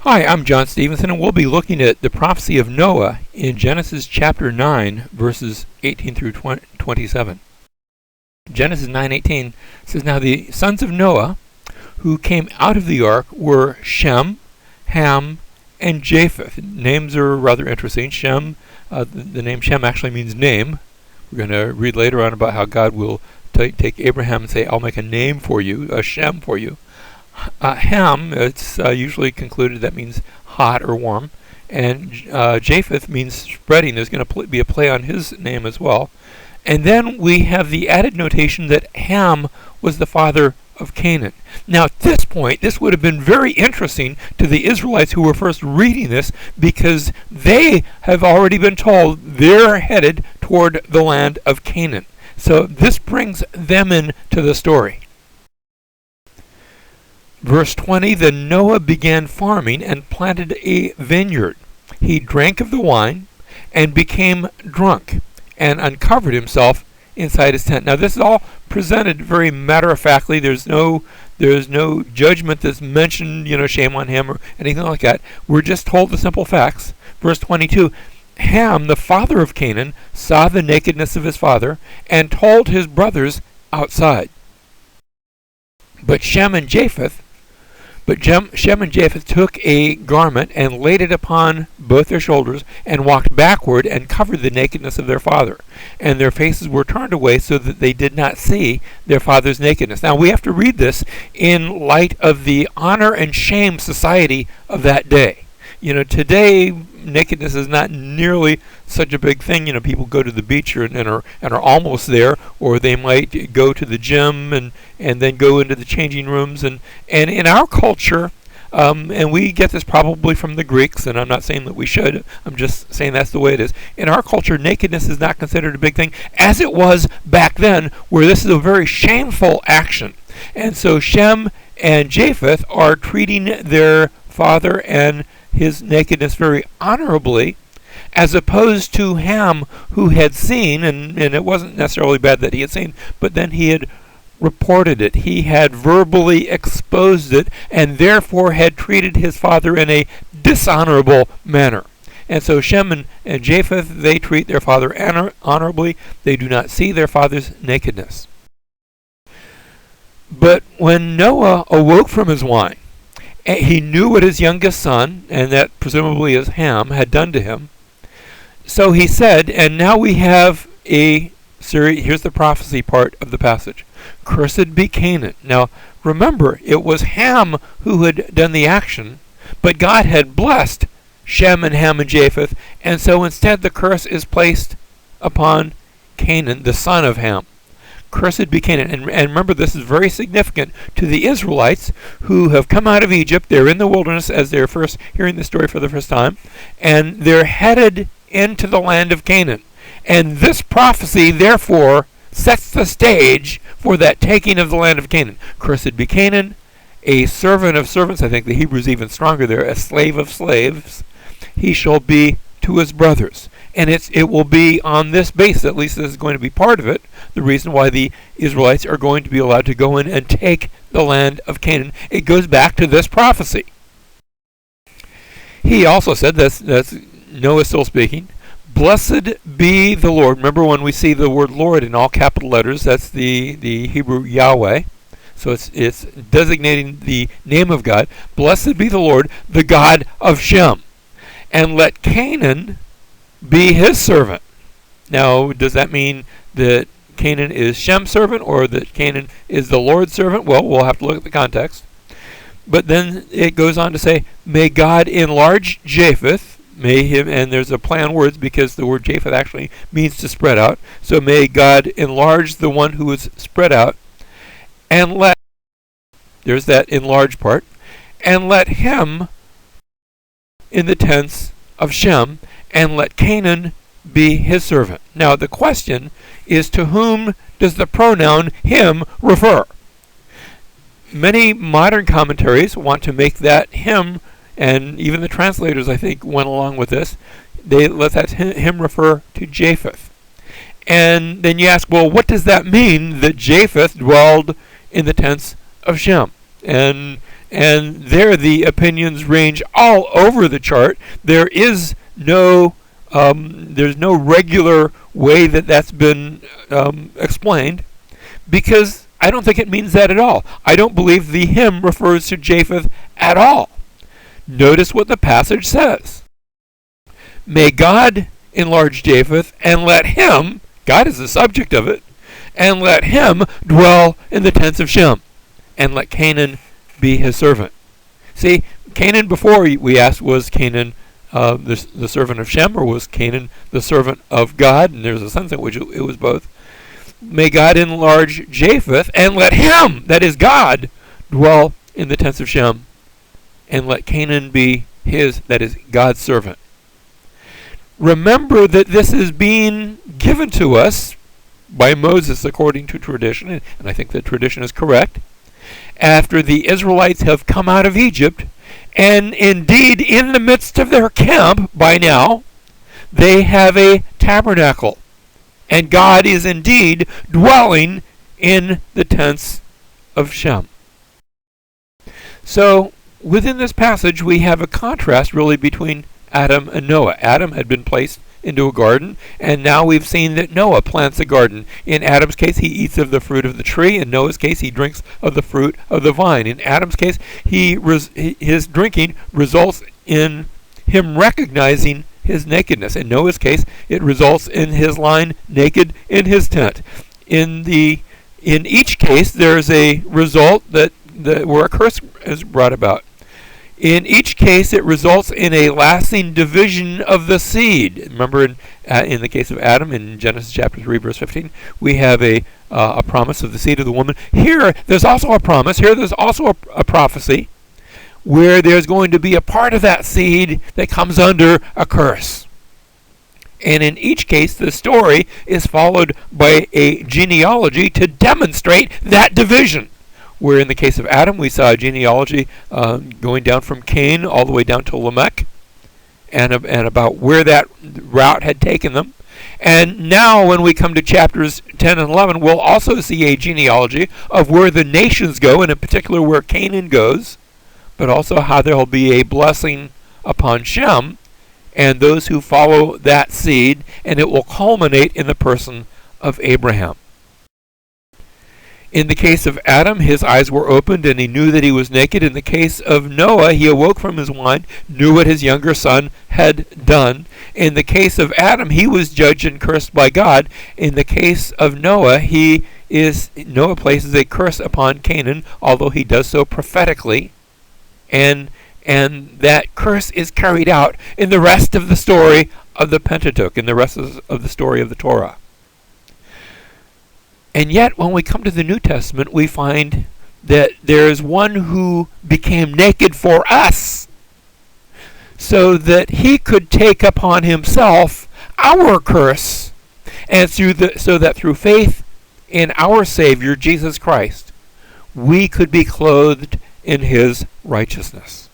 Hi, I'm John Stevenson, and we'll be looking at the prophecy of Noah in Genesis chapter 9, verses 18 through 27. Genesis 9:18 says, "Now the sons of Noah who came out of the ark were Shem, Ham, and Japheth." Names are rather interesting. Shem, the name Shem actually means name. We're going to read later on about how God will take Abraham and say, "I'll make a name for you, a Shem for you." Ham, it's usually concluded that means hot or warm, and Japheth means spreading. There's going to be a play on his name as well. And then we have the added notation that Ham was the father of Canaan. Now at this point, this would have been very interesting to the Israelites who were first reading this, because they have already been told they're headed toward the land of Canaan. So this brings them into the story. Verse 20, "Then Noah began farming and planted a vineyard. He drank of the wine and became drunk and uncovered himself inside his tent." Now this is all presented very matter-of-factly. There's no judgment that's mentioned, shame on him or anything like that. We're just told the simple facts. Verse 22, "Ham, the father of Canaan, saw the nakedness of his father and told his brothers outside. But Shem and Japheth took a garment and laid it upon both their shoulders and walked backward and covered the nakedness of their father. And their faces were turned away so that they did not see their father's nakedness." Now we have to read this in light of the honor and shame society of that day. Today nakedness is not nearly such a big thing. People go to the beach and are almost there, or they might go to the gym and then go into the changing rooms. And in our culture, and we get this probably from the Greeks, and I'm not saying that we should, I'm just saying that's the way it is. In our culture, nakedness is not considered a big thing, as it was back then, where this is a very shameful action. And so Shem and Japheth are treating their father and his nakedness very honorably, as opposed to Ham, who had seen, and it wasn't necessarily bad that he had seen, but then he had reported it. He had verbally exposed it, and therefore had treated his father in a dishonorable manner. And so Shem and Japheth, they treat their father honorably. They do not see their father's nakedness. But when Noah awoke from his wine, he knew what his youngest son, and that presumably is Ham, had done to him. So he said, and now we have here's the prophecy part of the passage. "Cursed be Canaan." Now remember, it was Ham who had done the action, but God had blessed Shem and Ham and Japheth, and so instead the curse is placed upon Canaan, the son of Ham. Cursed be Canaan. And remember, this is very significant to the Israelites who have come out of Egypt. They're in the wilderness as they're first hearing the story for the first time, and they're headed into the land of Canaan. And this prophecy, therefore, sets the stage for that taking of the land of Canaan. Cursed be Canaan, a servant of servants. I think the Hebrew's even stronger there. A slave of slaves. He shall be to his brothers. And it will be on this basis, at least this is going to be part of it, the reason why the Israelites are going to be allowed to go in and take the land of Canaan. It goes back to this prophecy. He also said, that's Noah still speaking, "Blessed be the Lord." Remember, when we see the word Lord in all capital letters, that's the Hebrew Yahweh. So it's designating the name of God. "Blessed be the Lord, the God of Shem. And let Canaan be his servant." Now, does that mean that Canaan is Shem's servant, or that Canaan is the Lord's servant? Well, we'll have to look at the context. But then it goes on to say, "May God enlarge Japheth," may him, and there's a play on words because the word Japheth actually means to spread out. So may God enlarge the one who is spread out, and there's that enlarge part, "and let him in the tents of Shem, and let Canaan be his servant." Now the question is, to whom does the pronoun him refer? Many modern commentaries want to make that him, and even the translators, I think, went along with this. They let that him refer to Japheth. And then you ask, well, what does that mean that Japheth dwelled in the tents of Shem? And And there the opinions range all over the chart. There is there's no regular way that that's been explained, because I don't think it means that at all. I don't believe the hymn refers to Japheth at all. Notice what the passage says. May God enlarge Japheth, and let him, God is the subject of it, and let him dwell in the tents of Shem, and let Canaan be his servant. See, Canaan before we asked, was Canaan the servant of Shem, or was Canaan the servant of God? And there's a sense in which it was both. May God enlarge Japheth, and let him, that is God, dwell in the tents of Shem, and let Canaan be his, that is God's servant. Remember that this is being given to us by Moses according to tradition, and I think the tradition is correct, after the Israelites have come out of Egypt, and indeed in the midst of their camp by now, they have a tabernacle, and God is indeed dwelling in the tents of Shem. So within this passage we have a contrast really between Adam and Noah. Adam had been placed into a garden, and now we've seen that Noah plants a garden. In Adam's case, he eats of the fruit of the tree. In Noah's case, he drinks of the fruit of the vine. In Adam's case, his drinking results in him recognizing his nakedness. In Noah's case, it results in his lying naked in his tent. In each case, there is a result where a curse is brought about. In each case, it results in a lasting division of the seed. Remember, in the case of Adam, in Genesis chapter 3, verse 15, we have a promise of the seed of the woman. Here, there's also a promise. Here, there's also a prophecy where there's going to be a part of that seed that comes under a curse. And in each case, the story is followed by a genealogy to demonstrate that division. Where in the case of Adam, we saw a genealogy going down from Cain all the way down to Lamech, and about where that route had taken them. And now when we come to chapters 10 and 11, we'll also see a genealogy of where the nations go, and in particular where Canaan goes, but also how there will be a blessing upon Shem and those who follow that seed, and it will culminate in the person of Abraham. In the case of Adam, his eyes were opened and he knew that he was naked. In the case of Noah, he awoke from his wine, knew what his younger son had done. In the case of Adam, he was judged and cursed by God. In the case of Noah, Noah places a curse upon Canaan, although he does so prophetically. And that curse is carried out in the rest of the story of the Pentateuch, in the rest of the story of the Torah. And yet, when we come to the New Testament, we find that there is one who became naked for us, so that he could take upon himself our curse, and so that through faith in our Savior, Jesus Christ, we could be clothed in his righteousness.